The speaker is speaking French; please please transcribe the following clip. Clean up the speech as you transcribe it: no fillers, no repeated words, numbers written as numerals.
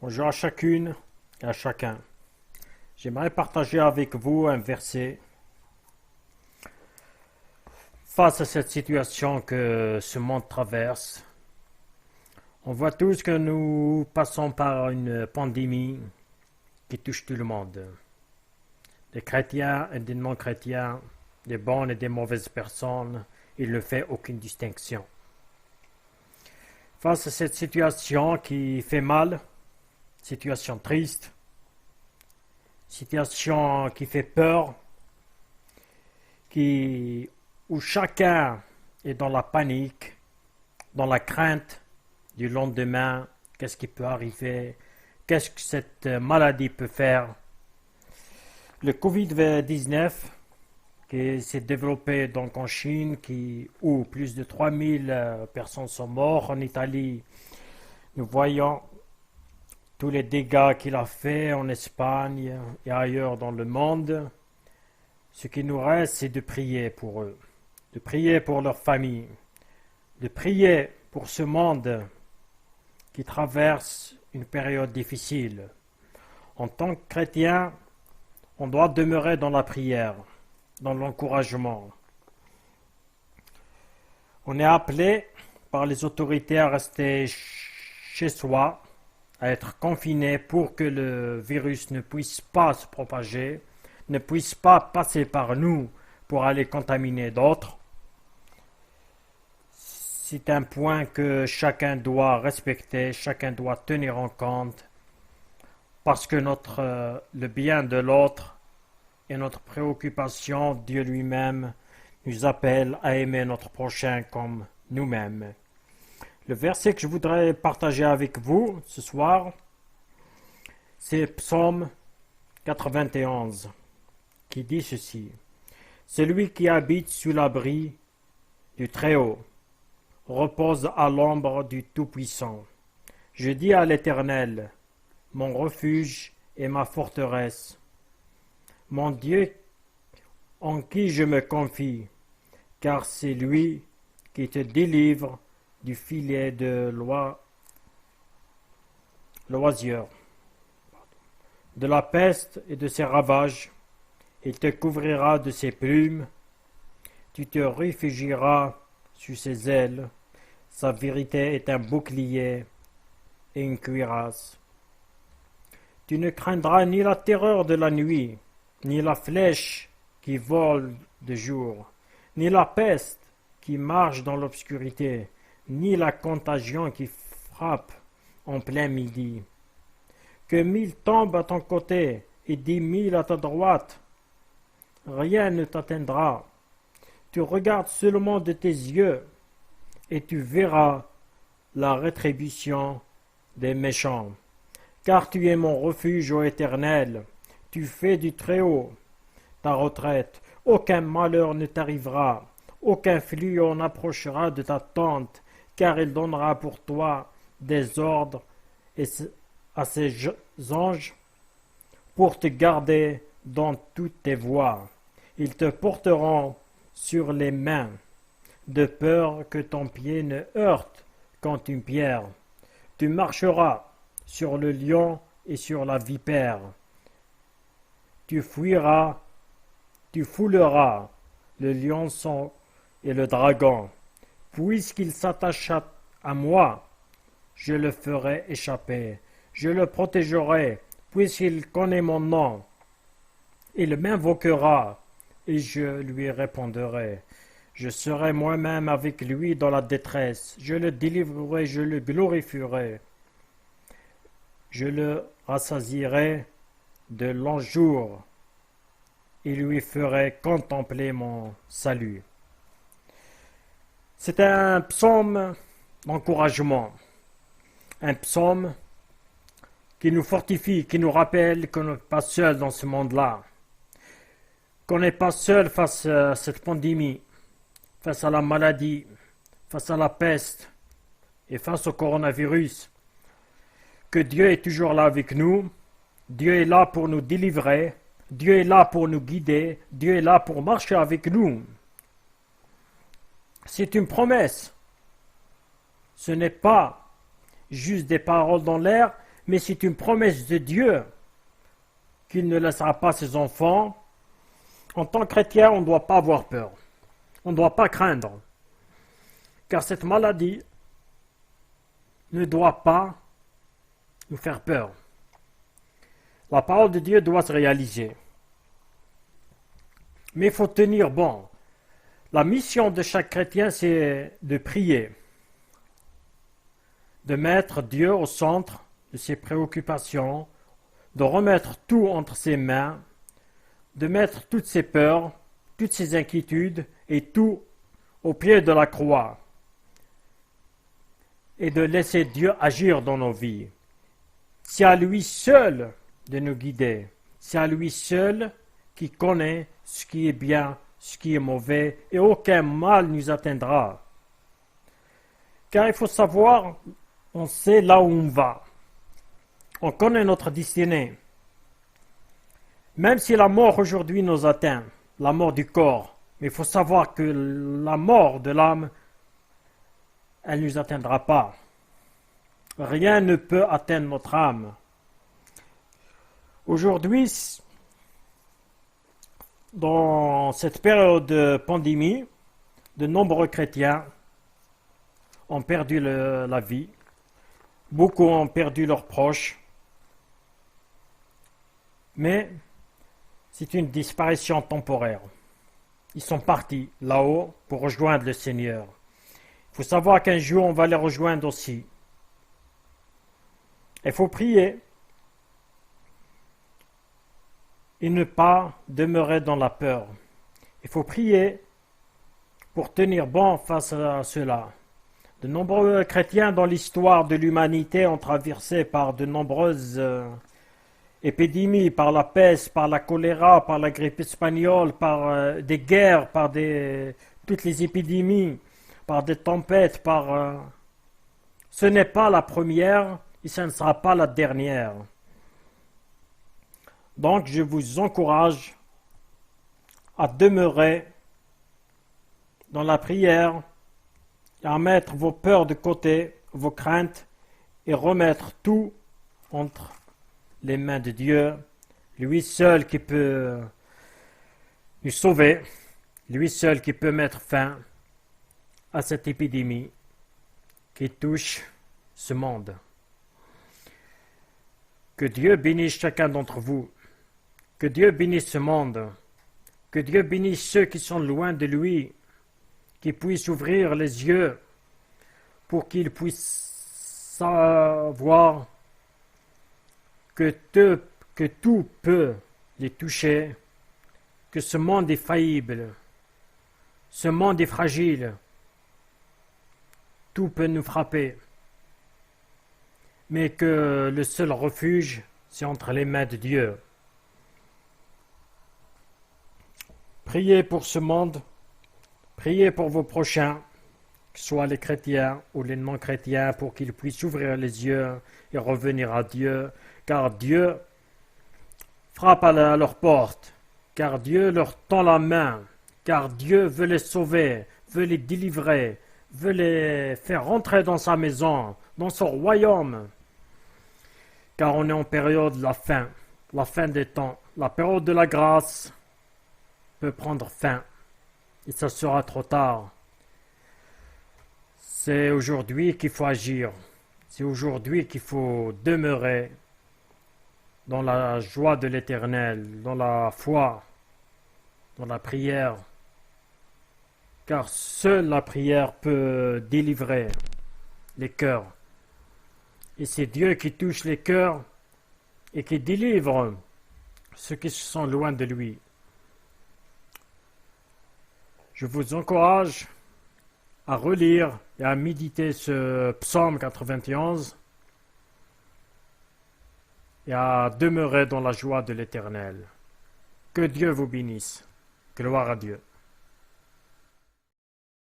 Bonjour à chacune et à chacun. J'aimerais partager avec vous un verset face à cette situation que ce monde traverse. On voit tous que nous passons par une pandémie qui touche tout le monde. Des chrétiens et des non-chrétiens, des bonnes et des mauvaises personnes, il ne fait aucune distinction. Face à cette situation qui fait mal, situation triste, situation qui fait peur, où chacun est dans la panique, dans la crainte du lendemain, qu'est-ce qui peut arriver, qu'est-ce que cette maladie peut faire. Le Covid-19 qui s'est développé donc en Chine, où plus de 3000 personnes sont mortes. En Italie, nous voyons tous les dégâts qu'il a fait en Espagne et ailleurs dans le monde. Ce qui nous reste, c'est de prier pour eux, de prier pour leur famille, de prier pour ce monde qui traverse une période difficile. En tant que chrétien, on doit demeurer dans la prière, dans l'encouragement. On est appelé par les autorités à rester chez soi, à être confiné pour que le virus ne puisse pas se propager, ne puisse pas passer par nous pour aller contaminer d'autres. C'est un point que chacun doit respecter, chacun doit tenir en compte, parce que le bien de l'autre et notre préoccupation, Dieu lui-même nous appelle à aimer notre prochain comme nous-mêmes. Le verset que je voudrais partager avec vous ce soir, c'est Psaume 91, qui dit ceci. Celui qui habite sous l'abri du Très-Haut repose à l'ombre du Tout-Puissant. Je dis à l'Éternel, mon refuge et ma forteresse, mon Dieu en qui je me confie, car c'est lui qui te délivre du filet de l'oisieur, de la peste et de ses ravages. Il te couvrira de ses plumes, tu te réfugieras sous ses ailes. Sa vérité est un bouclier et une cuirasse. Tu ne craindras ni la terreur de la nuit, ni la flèche qui vole de jour, ni la peste qui marche dans l'obscurité, ni la contagion qui frappe en plein midi. Que 1000 tombent à ton côté et 10 000 à ta droite, rien ne t'atteindra. Tu regardes seulement de tes yeux et tu verras la rétribution des méchants. Car tu es mon refuge, ô Éternel, tu fais du Très-Haut ta retraite. Aucun malheur ne t'arrivera, aucun fléau n'approchera de ta tente, car il donnera pour toi des ordres à ses anges pour te garder dans toutes tes voies. Ils te porteront sur les mains, de peur que ton pied ne heurte contre une pierre. Tu marcheras sur le lion et sur la vipère. Tu fouleras le lionceau et le dragon. Puisqu'il s'attache à moi, je le ferai échapper. Je le protégerai, puisqu'il connaît mon nom. Il m'invoquera, et je lui répondrai. Je serai moi-même avec lui dans la détresse. Je le délivrerai, je le glorifierai. Je le rassasierai de longs jours et lui ferai contempler mon salut. C'est un psaume d'encouragement, un psaume qui nous fortifie, qui nous rappelle qu'on n'est pas seul dans ce monde-là, qu'on n'est pas seul face à cette pandémie, face à la maladie, face à la peste et face au coronavirus, que Dieu est toujours là avec nous, Dieu est là pour nous délivrer, Dieu est là pour nous guider, Dieu est là pour marcher avec nous. C'est une promesse. Ce n'est pas juste des paroles dans l'air, mais c'est une promesse de Dieu qu'il ne laissera pas ses enfants. En tant que chrétien, on ne doit pas avoir peur. On ne doit pas craindre. Car cette maladie ne doit pas nous faire peur. La parole de Dieu doit se réaliser. Mais il faut tenir bon. La mission de chaque chrétien, c'est de prier, de mettre Dieu au centre de ses préoccupations, de remettre tout entre ses mains, de mettre toutes ses peurs, toutes ses inquiétudes et tout au pied de la croix et de laisser Dieu agir dans nos vies. C'est à lui seul de nous guider. C'est à lui seul qui connaît ce qui est bien, ce qui est mauvais, et aucun mal nous atteindra. Car il faut savoir, on sait là où on va. On connaît notre destinée. Même si la mort aujourd'hui nous atteint, la mort du corps, mais il faut savoir que la mort de l'âme, elle ne nous atteindra pas. Rien ne peut atteindre notre âme. Aujourd'hui, dans cette période de pandémie, de nombreux chrétiens ont perdu la vie. Beaucoup ont perdu leurs proches. Mais c'est une disparition temporaire. Ils sont partis là-haut pour rejoindre le Seigneur. Il faut savoir qu'un jour, on va les rejoindre aussi. Il faut prier et ne pas demeurer dans la peur. Il faut prier pour tenir bon face à cela. De nombreux chrétiens dans l'histoire de l'humanité ont traversé par de nombreuses épidémies, par la peste, par la choléra, par la grippe espagnole, par des guerres, par toutes les épidémies, par des tempêtes, Ce n'est pas la première et ce ne sera pas la dernière. Donc, je vous encourage à demeurer dans la prière et à mettre vos peurs de côté, vos craintes, et remettre tout entre les mains de Dieu, lui seul qui peut nous sauver, lui seul qui peut mettre fin à cette épidémie qui touche ce monde. Que Dieu bénisse chacun d'entre vous. Que Dieu bénisse ce monde. Que Dieu bénisse ceux qui sont loin de lui, qui puissent ouvrir les yeux pour qu'ils puissent savoir que tout peut les toucher, que ce monde est faillible, ce monde est fragile, tout peut nous frapper, mais que le seul refuge, c'est entre les mains de Dieu. Priez pour ce monde, priez pour vos prochains, que ce soit les chrétiens ou les non-chrétiens, pour qu'ils puissent ouvrir les yeux et revenir à Dieu, car Dieu frappe à leur porte, car Dieu leur tend la main, car Dieu veut les sauver, veut les délivrer, veut les faire rentrer dans sa maison, dans son royaume, car on est en période de la fin des temps, la période de la grâce peut prendre fin, et ça sera trop tard. C'est aujourd'hui qu'il faut agir, c'est aujourd'hui qu'il faut demeurer dans la joie de l'Éternel, dans la foi, dans la prière, car seule la prière peut délivrer les cœurs. Et c'est Dieu qui touche les cœurs et qui délivre ceux qui sont loin de lui. Je vous encourage à relire et à méditer ce psaume 91 et à demeurer dans la joie de l'Éternel. Que Dieu vous bénisse. Gloire à Dieu.